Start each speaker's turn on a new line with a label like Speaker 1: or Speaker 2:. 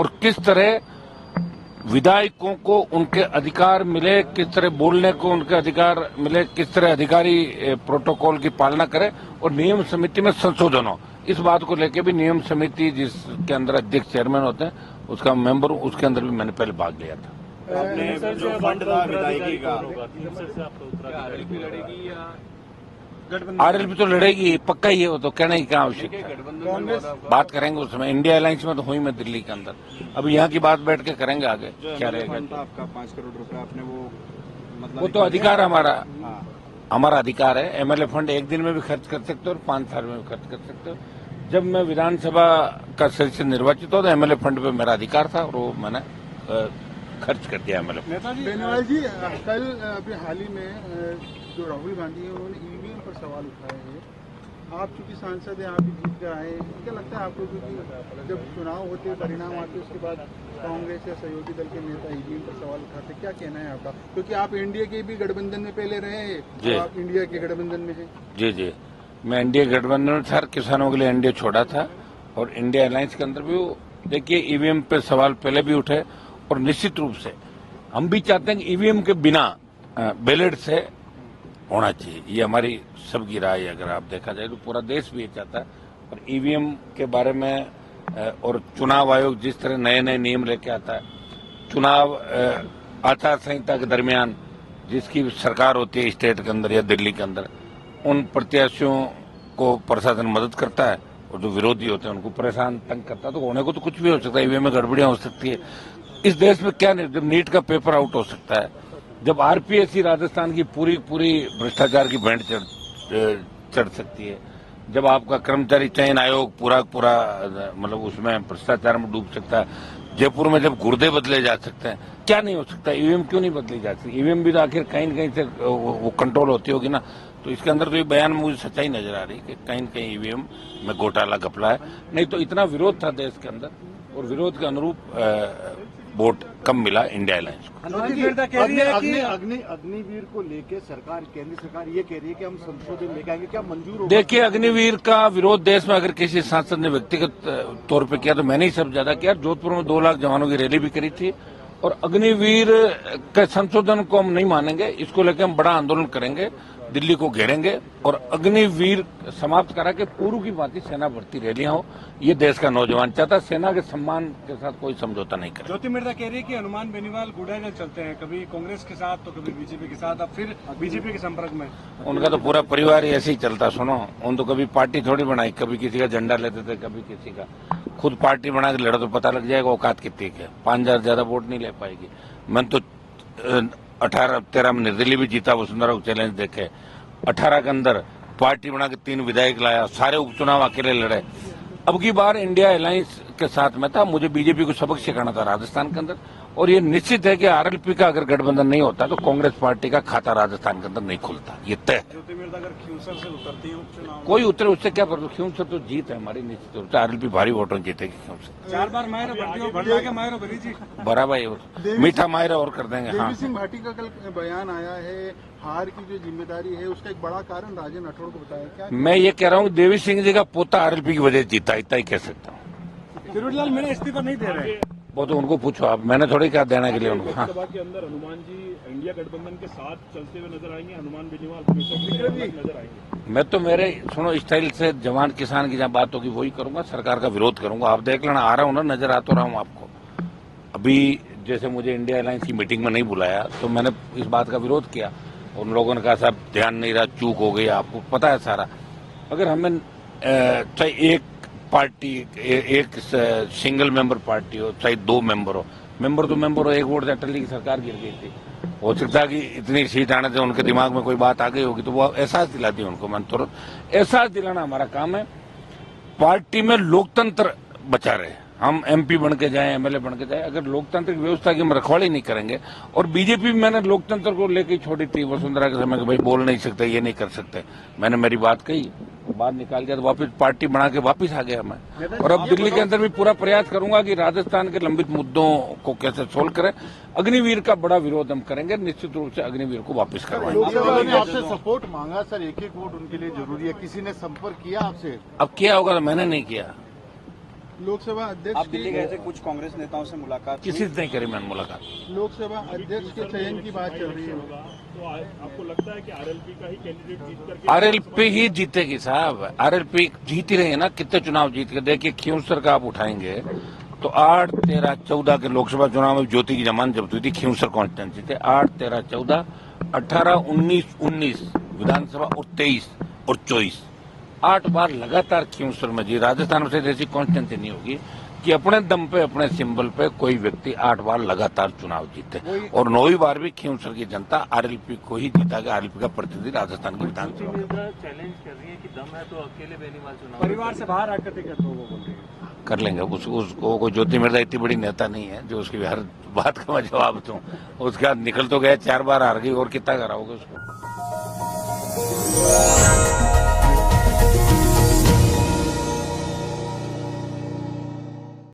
Speaker 1: और किस तरह विधायकों को उनके अधिकार मिले, किस तरह बोलने को उनके अधिकार मिले, किस तरह अधिकारी प्रोटोकॉल की पालना करे और नियम समिति में संशोधन हो। इस बात को लेकर भी नियम समिति जिसके अंदर अध्यक्ष चेयरमैन होते हैं उसका मेंबर हूं, उसके अंदर भी मैंने पहले भाग लिया था।
Speaker 2: आपने जो फंड था विधायकी का,
Speaker 1: आरएलपी तो लड़ेगी, पक्का ही है, वो तो कहना ही क्या आवश्यक है। बात करेंगे उसमें, इंडिया अलायंस में तो हुई मैं दिल्ली के अंदर, अब यहाँ की बात बैठ के करेंगे आगे क्या रहेगा।
Speaker 2: आपका 5 करोड़ रुपए आपने
Speaker 1: वो तो अधिकार हमारा, हमारा अधिकार है। एमएलए फंड एक दिन में भी खर्च कर सकते हो और 5 साल में भी खर्च कर सकते हो। जब मैं विधानसभा का सदस्य निर्वाचित हो तो एमएलए फंड पे मेरा अधिकार था और वो मैंने खर्च कर दिया एमएलए।
Speaker 3: बेनीवाल जी, कल अभी हाल ही में जो राहुल गांधी है उन्होंने ईवीएम पर सवाल उठाए हैं। आप चूंकि सांसद हैं, आप भी जीत के आए, क्या लगता है आपको, क्योंकि जब चुनाव होते हैं, परिणाम आते हैं, उसके बाद कांग्रेस या सहयोगी दल के नेता ईवीएम पर सवाल उठाते, क्या कहना है आपका? क्योंकि आप इंडिया के भी गठबंधन में पहले रहे हैं, आप इंडिया के गठबंधन में हैं।
Speaker 1: जी जी, मैं इंडिया गठबंधन में था, किसानों के लिए एनडीए छोड़ा था और इंडिया अलायंस के अंदर भी वो देखिए ईवीएम पे सवाल पहले भी उठे और निश्चित रूप से हम भी चाहते हैं कि ईवीएम के बिना बैलेट से होना चाहिए। ये हमारी सबकी राय है। अगर आप देखा जाए तो पूरा देश भी ये चाहता है। और ईवीएम के बारे में और चुनाव आयोग जिस तरह नए नए नियम लेके आता है, चुनाव आचार संहिता के दरमियान जिसकी सरकार होती है स्टेट के अंदर या दिल्ली के अंदर, उन प्रत्याशियों को प्रशासन मदद करता है और जो विरोधी होते हैं उनको परेशान तंग करता है। तो होने को तो कुछ भी हो सकता है, ईवीएम में गड़बड़ियां हो सकती है। इस देश में क्या नहीं, जब नीट का पेपर आउट हो सकता है, जब आरपीएससी राजस्थान की पूरी भ्रष्टाचार की बैंड चढ़ सकती है, जब आपका कर्मचारी चयन आयोग पूरा मतलब उसमें भ्रष्टाचार में डूब सकता है, जयपुर में जब गुर्दे बदले जा सकते हैं, क्या नहीं हो सकता? ईवीएम क्यों नहीं बदली जा सकती? ईवीएम भी तो आखिर कहीं न कहीं से वो कंट्रोल होती होगी ना। तो इसके अंदर तो ये बयान में मुझे सच्चाई नजर आ रही है कि कहीं न कहीं ईवीएम में घोटाला घपला है। नहीं तो इतना विरोध था देश के अंदर और विरोध के अनुरूप वोट कम मिला इंडिया अलायंस को।
Speaker 2: अग्निवीर को लेके सरकार, केंद्र सरकार ये कह रही है कि हम संशोधन लेके आएंगे, क्या मंजूर होगा?
Speaker 1: देखिए, अग्निवीर का विरोध देश में अगर किसी सांसद ने व्यक्तिगत तौर पे किया तो मैंने ही सब ज्यादा किया। जोधपुर में 2 लाख जवानों की रैली भी करी थी और अग्निवीर के संशोधन को हम नहीं मानेंगे। इसको लेकर हम बड़ा आंदोलन करेंगे, दिल्ली को घेरेंगे और अग्निवीर समाप्त करा के पूर्व की भांति सेना भर्ती रैलियां हो। ये देश का नौजवान चाहता, सेना के सम्मान के साथ कोई समझौता नहीं करे।
Speaker 4: ज्योति मिर्जा कह रही है कि हनुमान बेनीवाल गुड़ागल चलते हैं, कभी कांग्रेस के साथ तो कभी बीजेपी के साथ, अब फिर बीजेपी के संपर्क में।
Speaker 1: उनका तो पूरा परिवार ही ऐसे ही चलता। सुनो, उन तो कभी पार्टी थोड़ी बनाई, कभी किसी का झंडा लेते थे, कभी किसी का। खुद पार्टी बना के लड़ा तो पता लग जाएगा औकात कितनी है। 5,000 ज्यादा वोट नहीं ले पाएगी। मैंने तो 18-13 में निर्दलीय भी जीता, वसुंधरा को चैलेंज देखे। 18 के अंदर पार्टी बना के 3 विधायक लाया, सारे उपचुनाव अकेले लड़े। अब की बार इंडिया अलायंस के साथ में था, मुझे बीजेपी को सबक सिखाना था राजस्थान के अंदर। और ये निश्चित है कि आरएलपी का अगर गठबंधन नहीं होता तो कांग्रेस पार्टी का खाता राजस्थान के अंदर नहीं खुलता, ये तय है।
Speaker 4: ज्योति मिर्जा अगर खींवसर से उतरती है उपचुनाव,
Speaker 1: कोई उतरे उससे क्या फर्क? खींवसर तो जीत है हमारी निश्चित रूप से। आरएलपी भारी वोटों जीतेगी खींवसर।
Speaker 4: 4 बार मायरो भर दियो, भर जाके मायरो भरी जी।
Speaker 1: बड़ा भाई मीठा मायरा और कर देंगे। हाँ,
Speaker 3: देवी सिंह भाटी का कल बयान आया है, हार की जो जिम्मेदारी है उसका एक बड़ा कारण राजन राठौड़ को बताया। क्या
Speaker 1: मैं ये कह रहा हूँ देवी सिंह जी का पोता आरएलपी की वजह जीता, इतना ही कह सकता हूँ।
Speaker 4: फिरोजलाल मीणा इस्तीफा नहीं दे रहे,
Speaker 1: वो तो उनको पूछो आप, मैंने थोड़ी कहा देने के लिए उनको। हाँ,
Speaker 5: लोकसभा के अंदर हनुमान जी इंडिया गठबंधन के साथ चलते हुए नजर आएंगे, हनुमान बेनीवाल नजर आएंगे।
Speaker 1: मैं तो मेरे सुनो स्टाइल से जवान किसान की जहाँ बात होगी वही करूंगा, सरकार का विरोध करूंगा। आप देख लेना, आ रहा हूँ ना, नजर आ तो रहा हूँ आपको। अभी जैसे मुझे इंडिया अलायंस की मीटिंग में नहीं बुलाया तो मैंने इस बात का विरोध किया। उन लोगों ने कहा साहब ध्यान नहीं रहा, चूक हो गई, आपको पता है सारा। अगर हमें चाहे एक पार्टी, एक सिंगल मेंबर पार्टी हो, चाहे 2 मेंबर हो, मेंबर तो मेंबर हो, 1 वोट से अटल की सरकार गिर गई थी। हो सकता है कि इतनी सीट आने से उनके दिमाग में कोई बात आ गई होगी तो वो एहसास दिलाती है उनको। मैं तुरंत एहसास दिलाना हमारा काम है। पार्टी में लोकतंत्र बचा रहे, हम एमपी बन के जाए, एमएलए बन के जाए, अगर लोकतांत्रिक व्यवस्था की हम रखवाली नहीं करेंगे। और बीजेपी में मैंने लोकतंत्र को लेकर छोड़ी थी वसुंधरा के समय कि भाई बोल नहीं सकते, ये नहीं कर सकते। मैंने मेरी बात कही, बात निकाल दिया तो वापस पार्टी बना के वापस आ गया मैं। और अब दिल्ली के अंदर भी पूरा प्रयास करूंगा कि राजस्थान के लंबित मुद्दों को कैसे सोल्व करें। अग्निवीर का बड़ा विरोध हम करेंगे, निश्चित रूप से अग्निवीर को वापस करवाएंगे।
Speaker 2: लोकसभा ने आपसे सपोर्ट मांगा सर, 1-1 वोट उनके लिए जरूरी है, किसी ने संपर्क किया आपसे?
Speaker 1: अब किया होगा तो मैंने नहीं किया।
Speaker 3: लोकसभा
Speaker 2: आप
Speaker 3: अध्यक्ष
Speaker 2: दिल्ली गए थे, कुछ कांग्रेस नेताओं से मुलाकात
Speaker 1: किसी से नहीं करी मैंने मुलाकात।
Speaker 3: लोकसभा अध्यक्ष के चयन की बात चल रही है।
Speaker 5: तो आपको लगता है कि आरएलपी का ही कैंडिडेट जीत करके
Speaker 1: आरएलपी ही जीतेगी साहब, आरएलपी जीत ही रही है ना, कितने चुनाव जीत के। देखिए खींवसर का आप उठाएंगे तो 8, 13, 14 के लोकसभा चुनाव में ज्योति की जमानत जब्त हुई थी खींवसर कॉन्स्टिट्यूंसी थे। 8, 13, 14, 18, 19 विधानसभा और 23 और 24 8 बार लगातार खींवसर में जी। राजस्थान से जैसी कॉन्स्टिट्यूंसी नहीं होगी कि अपने दम पे अपने सिंबल पे कोई व्यक्ति 8 बार लगातार चुनाव जीते। और 9वीं बार भी खींवसर की जनता आरएलपी को ही जीता। आरएलपी का प्रतिनिधि राजस्थान की विधानसभा
Speaker 6: चैलेंज कर रही है कि दम है तो अकेले बेनीवाल चुनाव
Speaker 4: परिवार से बाहर आकर टिकट दो, वो बोल रही है।
Speaker 1: कर लेंगे। उसको कोई ज्योति मिर्जा इतनी बड़ी नेता नहीं है जो उसकी हर बात का मैं जवाब दूं। उसके बाद निकल तो गया, 4 बार हार गई और कितना कराओगे उसको।